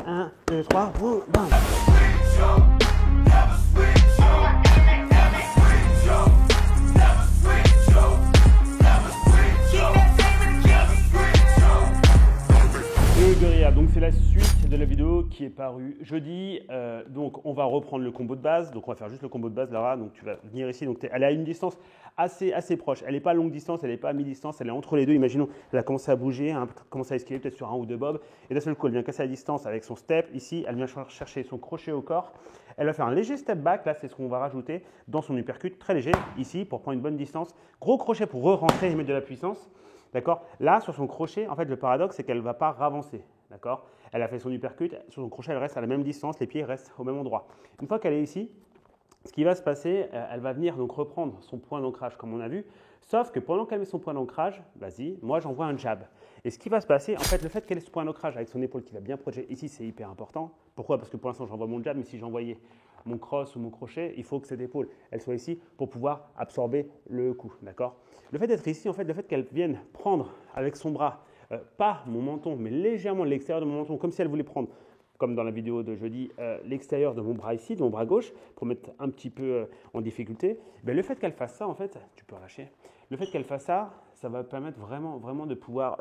1, 2, 3, boum, bam. Donc c'est la suite de la vidéo qui est parue jeudi. Donc on va reprendre le combo de base. Donc on va faire juste le combo de base, Lara. Donc tu vas venir ici. Donc elle est à une distance assez proche. Elle n'est pas longue distance, elle n'est pas à mi-distance, elle est entre les deux. Imaginons, elle a commencé à bouger, hein, commencé à esquiver peut-être sur un ou deux bobs. Et d'un seul coup, elle vient casser la distance avec son step. Ici, elle vient chercher son crochet au corps. Elle va faire un léger step back. Là, c'est ce qu'on va rajouter dans son uppercut. Très léger, ici, pour prendre une bonne distance. Gros crochet pour re-rentrer et mettre de la puissance. D'accord? Là, sur son crochet, en fait, le paradoxe, c'est qu'elle ne va pas ravancer. D'accord? Elle a fait son uppercut, sur son crochet, elle reste à la même distance, les pieds restent au même endroit. Une fois qu'elle est ici, ce qui va se passer, elle va venir donc reprendre son point d'ancrage comme on a vu, sauf que pendant qu'elle met son point d'ancrage, vas-y, moi j'envoie un jab. Et ce qui va se passer, en fait, le fait qu'elle ait ce point d'ancrage avec son épaule qui va bien protéger ici, c'est hyper important. Pourquoi? Parce que pour l'instant, j'envoie mon jab, mais si j'envoyais mon cross ou mon crochet, il faut que cette épaule, elle soit ici pour pouvoir absorber le coup, d'accord? Le fait d'être ici, en fait, le fait qu'elle vienne prendre avec son bras, pas mon menton, mais légèrement l'extérieur de mon menton, comme si elle voulait prendre, comme dans la vidéo de jeudi, l'extérieur de mon bras ici, de mon bras gauche, pour mettre un petit peu en difficulté, ben, le fait qu'elle fasse ça, en fait, tu peux relâcher, le fait qu'elle fasse ça, ça va permettre vraiment de pouvoir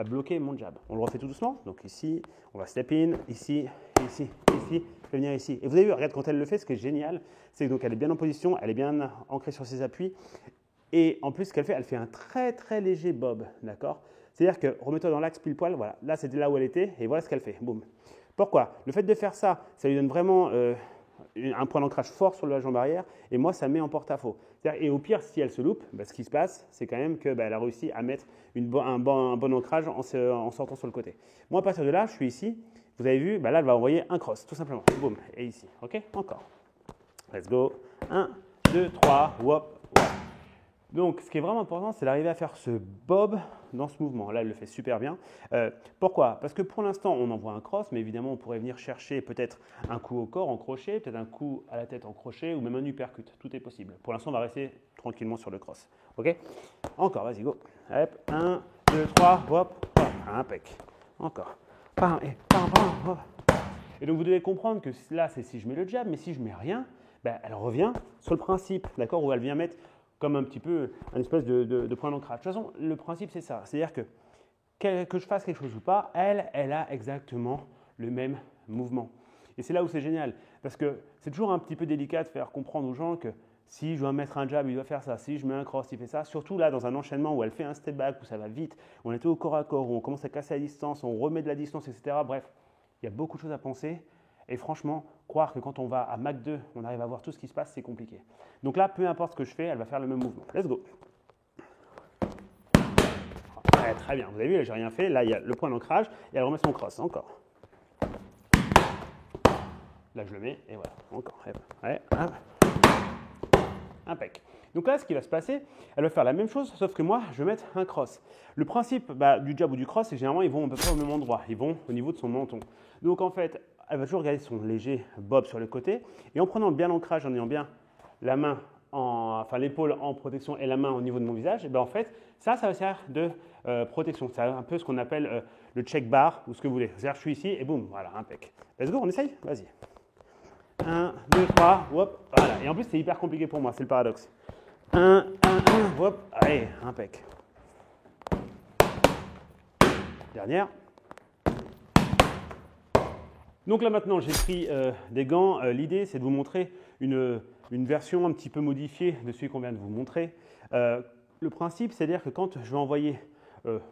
bloquer mon jab. On le refait tout doucement, donc ici, on va step in, ici, ici, ici, je vais venir ici. Et vous avez vu, regarde, quand elle le fait, ce qui est génial, c'est qu'elle est bien en position, elle est bien ancrée sur ses appuis, et en plus, ce qu'elle fait un très léger bob, d'accord? C'est-à-dire que remets-toi dans l'axe pile poil, voilà, là c'était là où elle était, et voilà ce qu'elle fait, boum. Pourquoi? Le fait de faire ça, ça lui donne vraiment un point d'ancrage fort sur la jambe arrière, et moi ça met en porte-à-faux. Et au pire, si elle se loupe, ce qui se passe, c'est quand même qu'elle a réussi à mettre un bon ancrage en sortant sur le côté. Moi à partir de là, je suis ici, vous avez vu, là elle va envoyer un cross, tout simplement, boum, et ici, ok? Encore. Let's go, 1, 2, 3, whoop, whoop. Donc, ce qui est vraiment important, c'est d'arriver à faire ce bob dans ce mouvement. Là, elle le fait super bien. Pourquoi? Parce que pour l'instant, on envoie un cross, mais évidemment, on pourrait venir chercher peut-être un coup au corps en crochet, peut-être un coup à la tête en crochet ou même un uppercut. Tout est possible. Pour l'instant, on va rester tranquillement sur le cross. OK? Encore, vas-y, go. Hop, 1, 2, 3, hop, hop, impec. Encore. Pam, et pam, pam, hop. Et donc, vous devez comprendre que là, c'est si je mets le jab, mais si je mets rien, elle revient sur le principe, d'accord, où elle vient mettre comme un petit peu un espèce de point d'ancrage. De toute façon, le principe, c'est ça. C'est-à-dire que je fasse quelque chose ou pas, elle a exactement le même mouvement. Et c'est là où c'est génial. Parce que c'est toujours un petit peu délicat de faire comprendre aux gens que si je dois mettre un jab, il doit faire ça. Si je mets un cross, il fait ça. Surtout là, dans un enchaînement où elle fait un step back, où ça va vite, où on est au corps à corps, où on commence à casser la distance, on remet de la distance, etc. Bref, il y a beaucoup de choses à penser. Et franchement, croire que quand on va à Mach 2, on arrive à voir tout ce qui se passe, c'est compliqué. Donc là, peu importe ce que je fais, elle va faire le même mouvement. Let's go. Ouais, très bien, vous avez vu, là, j'ai rien fait. Là, il y a le point d'ancrage et elle remet son cross. Encore. Là, je le mets et voilà. Encore. Ouais, impec. Donc là, ce qui va se passer, elle va faire la même chose, sauf que moi, je vais mettre un cross. Le principe du jab ou du cross, c'est que généralement, ils vont à peu près au même endroit. Ils vont au niveau de son menton. Donc en fait, elle va toujours garder son léger bob sur le côté. Et en prenant bien l'ancrage, en ayant bien la main, l'épaule en protection et la main au niveau de mon visage, et en fait, ça va servir de protection. C'est un peu ce qu'on appelle le check bar ou ce que vous voulez. C'est-à-dire, je suis ici et boum, voilà, impec. Let's go, on essaye? Vas-y. 1, 2, 3, hop, voilà. Et en plus, c'est hyper compliqué pour moi, c'est le paradoxe. 1, hop, allez, impec. Dernière. Donc là maintenant, j'ai pris des gants. L'idée, c'est de vous montrer une version un petit peu modifiée de celui qu'on vient de vous montrer. Le principe, c'est-à-dire que quand je vais envoyer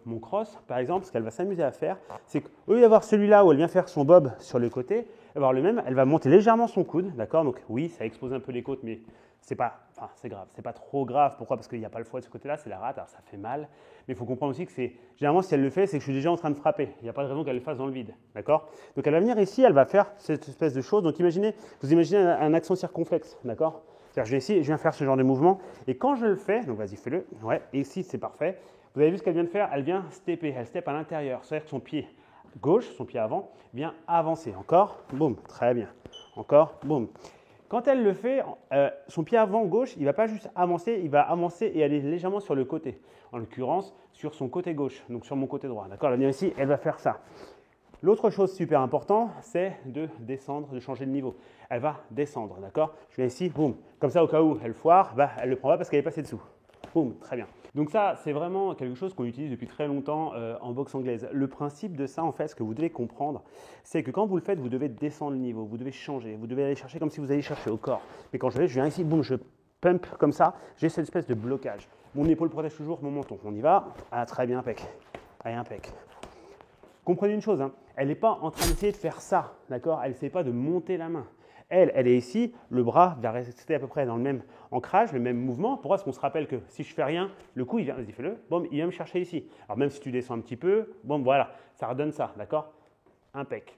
mon cross, par exemple, ce qu'elle va s'amuser à faire, c'est qu'au lieu d'avoir celui-là où elle vient faire son bob sur le côté, elle va avoir le même, elle va monter légèrement son coude, d'accord? Donc oui, ça expose un peu les côtes, mais c'est grave, c'est pas trop grave. Pourquoi? Parce qu'il n'y a pas le foie de ce côté-là, c'est la rate, alors ça fait mal. Mais il faut comprendre aussi que généralement, si elle le fait, c'est que je suis déjà en train de frapper. Il n'y a pas de raison qu'elle le fasse dans le vide, d'accord? Donc elle va venir ici, elle va faire cette espèce de chose. Donc vous imaginez un accent circonflexe, d'accord? C'est-à-dire, je viens faire ce genre de mouvement. Et quand je le fais, donc vas-y, fais-le. Ouais, et ici, c'est parfait. Vous avez vu ce qu'elle vient de faire? Elle vient stepper, elle step à l'intérieur. C'est-à-dire que son pied gauche, son pied avant, vient avancer. Encore, boum, très bien. Encore, boum. Quand elle le fait, son pied avant gauche, il ne va pas juste avancer, il va avancer et aller légèrement sur le côté. En l'occurrence, sur son côté gauche, donc sur mon côté droit. D'accord? Elle va venir ici, elle va faire ça. L'autre chose super importante, c'est de descendre, de changer de niveau. Elle va descendre, d'accord? Je viens ici, boum. Comme ça, au cas où elle foire, bah, elle ne le prend pas parce qu'elle est passée dessous. Boum, très bien. Donc ça, c'est vraiment quelque chose qu'on utilise depuis très longtemps en boxe anglaise. Le principe de ça, en fait, ce que vous devez comprendre, c'est que quand vous le faites, vous devez descendre le niveau, vous devez changer, vous devez aller chercher comme si vous alliez chercher au corps. Mais quand je viens ici, boum, je pump comme ça, j'ai cette espèce de blocage. Mon épaule protège toujours mon menton. On y va. Ah, très bien, impec. Allez, impec. Comprenez une chose, hein, elle n'est pas en train d'essayer de faire ça, d'accord? Elle n'essaie pas de monter la main. Elle est ici, le bras va rester à peu près dans le même ancrage, le même mouvement. Pourquoi? Parce qu'on se rappelle que si je fais rien, le coup, il vient, vas-y, fais-le, bon, il vient me chercher ici. Alors même si tu descends un petit peu, bon, voilà, ça redonne ça, d'accord? Impec.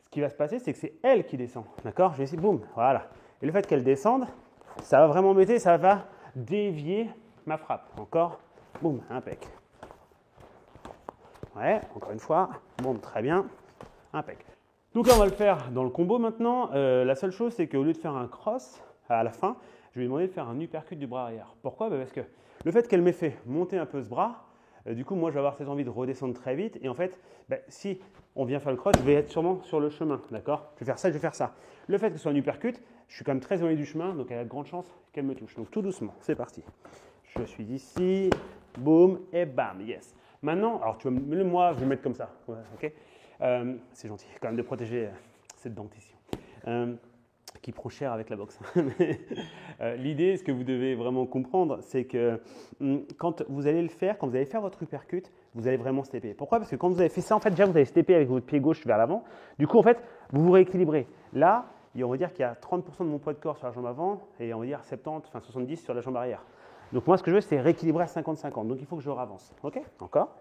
Ce qui va se passer, c'est que c'est elle qui descend, d'accord? Je vais ici, boum, voilà. Et le fait qu'elle descende, ça va vraiment m'aider, ça va dévier ma frappe. Encore, boum, impec. Ouais, encore une fois, boum, très bien, impec. Donc là, on va le faire dans le combo maintenant. La seule chose, c'est qu'au lieu de faire un cross à la fin, je vais lui demander de faire un uppercut du bras arrière. Pourquoi? Parce que le fait qu'elle m'ait fait monter un peu ce bras, du coup, moi, je vais avoir cette envie de redescendre très vite. Et en fait, si on vient faire le cross, je vais être sûrement sur le chemin. D'accord? Je vais faire ça, je vais faire ça. Le fait que ce soit un uppercut, je suis quand même très éloigné du chemin, donc elle a de grandes chances qu'elle me touche. Donc tout doucement, c'est parti. Je suis ici, boum, et bam, yes. Maintenant, alors tu vas moi, je vais me mettre comme ça. Ouais, ok? C'est gentil quand même de protéger cette dentition qui prend cher avec la boxe. L'idée, ce que vous devez vraiment comprendre, c'est que quand vous allez le faire, quand vous allez faire votre uppercut, vous allez vraiment stepper. Pourquoi? Parce que quand vous avez fait ça, en fait, déjà vous allez stepper avec votre pied gauche vers l'avant. Du coup, en fait, vous vous rééquilibrez. Là, on va dire qu'il y a 30% de mon poids de corps sur la jambe avant et on va dire 70, enfin 70 sur la jambe arrière. Donc moi, ce que je veux, c'est rééquilibrer à 50-50. Donc il faut que je avance. Ok? Encore.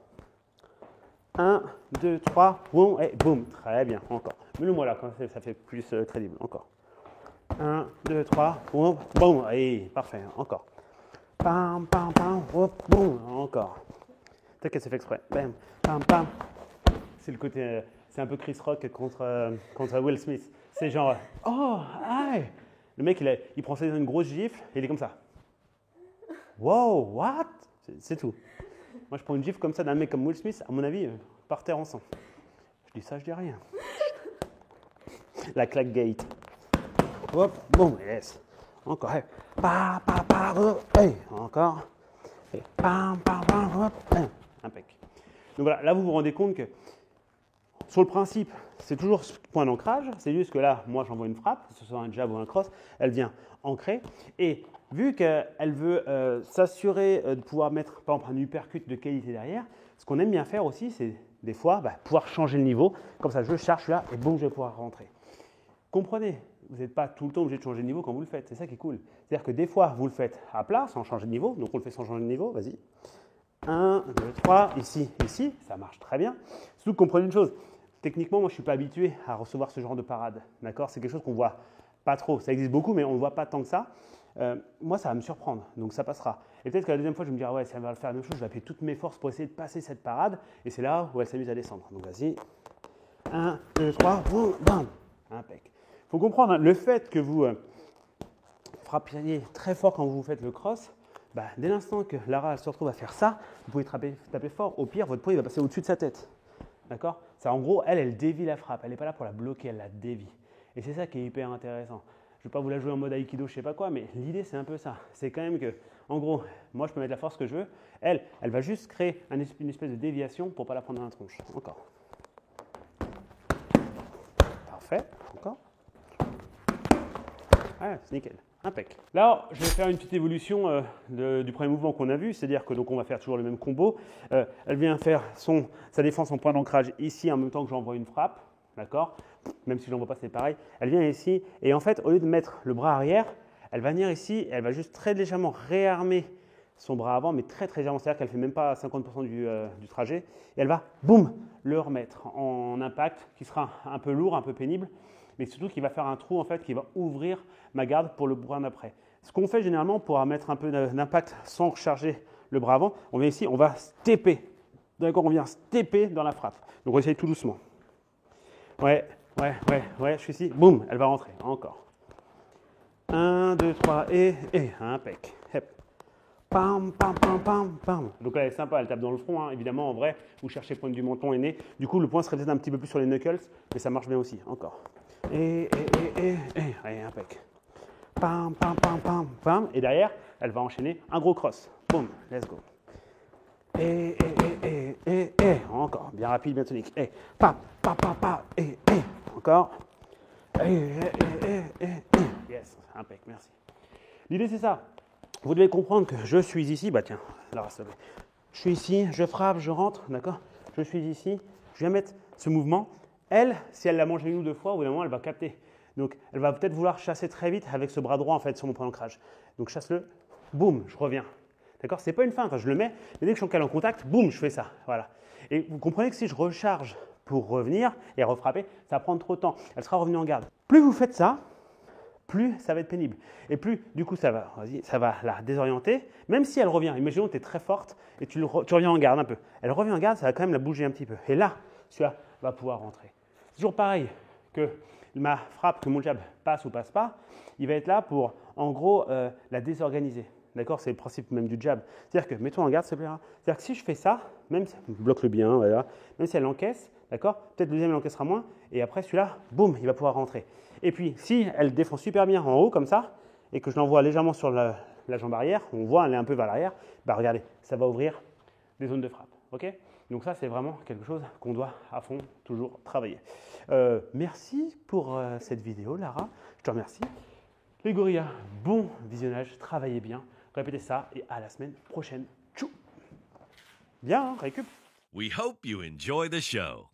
1, 2, 3, boum, et boum. Très bien, encore. Mets-le-moi là, quand ça fait plus crédible. Encore. 1, 2, 3, boum, boum. Et parfait, encore. Pam, pam, pam, boum, encore. Peut-être qu'elle s'est fait exprès. Bam, pam, pam. C'est le côté, c'est un peu Chris Rock contre Will Smith. C'est genre, oh, aïe. Le mec, il prend ça dans une grosse gifle et il est comme ça. Wow, what? C'est tout. Moi, je prends une gifle comme ça d'un mec comme Will Smith, à mon avis, par terre en sang. Je dis ça, je dis rien. La claque gate. Hop, bon, yes. Encore. Hey. Pa, pa, pa, hop, hey. Encore. Et pam, pam, pam, hop, hey. Impec. Donc voilà, là, vous vous rendez compte que sur le principe, c'est toujours ce point d'ancrage. C'est juste que là, moi, j'envoie une frappe, que ce soit un jab ou un cross, elle vient ancrer. Et vu qu'elle veut s'assurer de pouvoir mettre, par exemple, un uppercut de qualité derrière, ce qu'on aime bien faire aussi, c'est des fois pouvoir changer le niveau. Comme ça, je cherche là et boum, je vais pouvoir rentrer. Comprenez, vous n'êtes pas tout le temps obligé de changer de niveau quand vous le faites. C'est ça qui est cool. C'est-à-dire que des fois, vous le faites à plat, sans changer de niveau. Donc, on le fait sans changer de niveau. Vas-y. 1, 2, 3, ici, ici. Ça marche très bien. Surtout que comprenez une chose. Techniquement, moi, je ne suis pas habitué à recevoir ce genre de parade. D'accord? C'est quelque chose qu'on ne voit pas trop. Ça existe beaucoup, mais on ne voit pas tant que ça. Moi, ça va me surprendre, donc ça passera. Et peut-être que la deuxième fois, je vais me dire, ouais, ça va faire la même chose, je vais appuyer toutes mes forces pour essayer de passer cette parade, et c'est là où elle s'amuse à descendre. Donc vas-y, 1, 2, 3, boum, bam, impec. Il faut comprendre, hein, le fait que vous frappiez très fort quand vous faites le cross, dès l'instant que Lara se retrouve à faire ça, vous pouvez taper fort, au pire, votre poing va passer au-dessus de sa tête. D'accord? En gros, elle dévie la frappe, elle n'est pas là pour la bloquer, elle la dévie. Et c'est ça qui est hyper intéressant. Je ne vais pas vous la jouer en mode Aikido, je ne sais pas quoi, mais l'idée, c'est un peu ça. C'est quand même que, en gros, moi, je peux mettre la force que je veux. Elle va juste créer une espèce de déviation pour ne pas la prendre dans la tronche. Encore. Parfait. Encore. Ah, c'est nickel. Impec. Là, je vais faire une petite évolution du premier mouvement qu'on a vu, c'est-à-dire que donc on va faire toujours le même combo. Elle vient faire sa défense en point d'ancrage ici en même temps que j'envoie une frappe. D'accord? Même si je l'envoie pas, c'est pareil. Elle vient ici et en fait, au lieu de mettre le bras arrière, elle va venir ici et elle va juste très légèrement réarmer son bras avant, mais très très légèrement. C'est-à-dire qu'elle ne fait même pas 50% du trajet. Et elle va, boum, le remettre en impact qui sera un peu lourd, un peu pénible, mais surtout qui va faire un trou en fait qui va ouvrir ma garde pour le bras d'après. Ce qu'on fait généralement pour mettre un peu d'impact sans recharger le bras avant, on vient ici, on va stepper. D'accord, on vient stepper dans la frappe. Donc on essaye tout doucement. Ouais, je suis ici. Boum, elle va rentrer. Encore. 1, 2, 3 et impec. Hep. Pam, pam, pam, pam, pam. Donc là, elle est sympa, elle tape dans le front. Hein. Évidemment, en vrai, vous cherchez pointe du menton et nez. Du coup, le point serait peut-être un petit peu plus sur les knuckles, mais ça marche bien aussi. Encore. Allez, impec. Pam, pam, pam, pam, pam. Et derrière, elle va enchaîner un gros cross. Boum, let's go. Encore, bien rapide, bien tonique. Pam, pam, pam, pam, encore. Yes, impec, merci. L'idée, c'est ça. Vous devez comprendre que je suis ici, bah tiens, Lara, s'il te plaît. Je suis ici, je frappe, je rentre, d'accord? Je suis ici, je viens mettre ce mouvement. Elle, si elle l'a mangé une ou deux fois, au bout d'un moment, elle va capter. Donc, elle va peut-être vouloir chasser très vite avec ce bras droit, en fait, sur mon point d'ancrage. Donc, chasse-le, boum, je reviens. D'accord? C'est pas une feinte, hein, je le mets, mais dès que je suis en cale en contact, boum, je fais ça, voilà. Et vous comprenez que si je recharge pour revenir et refrapper, ça va prendre trop de temps. Elle sera revenue en garde. Plus vous faites ça, plus ça va être pénible. Et plus, du coup, ça va la désorienter. Même si elle revient, imaginons que tu es très forte et tu reviens en garde un peu. Elle revient en garde, ça va quand même la bouger un petit peu. Et là, celui-là va pouvoir rentrer. C'est toujours pareil que ma frappe, que mon jab passe ou passe pas, il va être là pour, en gros, la désorganiser. D'accord? C'est le principe même du jab. C'est-à-dire que, mets-toi en garde, s'il te plaît. C'est-à-dire que si je fais ça, même si, bloque-le bien, voilà, même si elle encaisse, d'accord? Peut-être le deuxième, elle encaissera moins. Et après, celui-là, boum, il va pouvoir rentrer. Et puis, si elle défend super bien en haut, comme ça, et que je l'envoie légèrement sur la jambe arrière, on voit, elle est un peu vers l'arrière, bah regardez, ça va ouvrir des zones de frappe. Ok? Donc ça, c'est vraiment quelque chose qu'on doit à fond toujours travailler. Merci pour cette vidéo, Lara. Je te remercie. Les gorillas, bon visionnage, travaillez bien. Répétez ça et à la semaine prochaine. Tchou! Bien, hein, récup. We hope you enjoy the show.